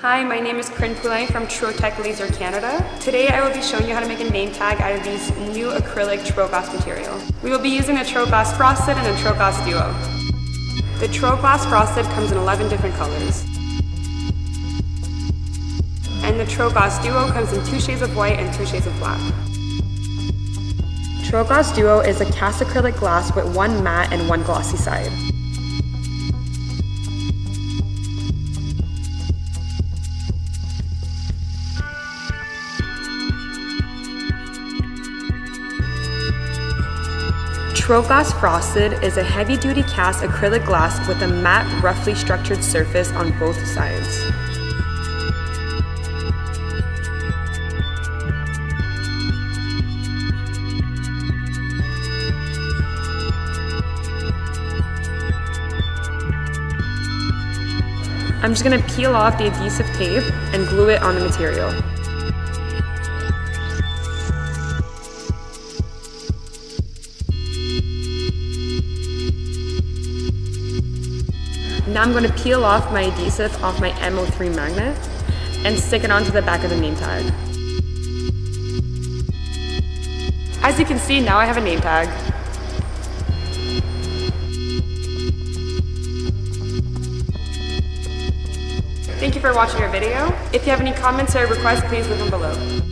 Hi, my name is Corinne Poulin from Trotec Laser Canada. Today I will be showing you how to make a name tag out of these new acrylic Trogloss material. We will be using a Trogloss Frosted and a Trogloss Duo. The Trogloss Frosted comes in 11 different colors. And the Trogloss Duo comes in 2 shades of white and 2 shades of black. Trogloss Duo is a cast acrylic glass with 1 matte and 1 glossy side. Trogloss Frosted is a heavy-duty cast acrylic glass with a matte, roughly structured surface on both sides. I'm just going to peel off the adhesive tape and glue it on the material. Now I'm going to peel off my adhesive off my MO3 magnet and stick it onto the back of the name tag. As you can see, now I have a name tag. Thank you for watching our video. If you have any comments or requests, please leave them below.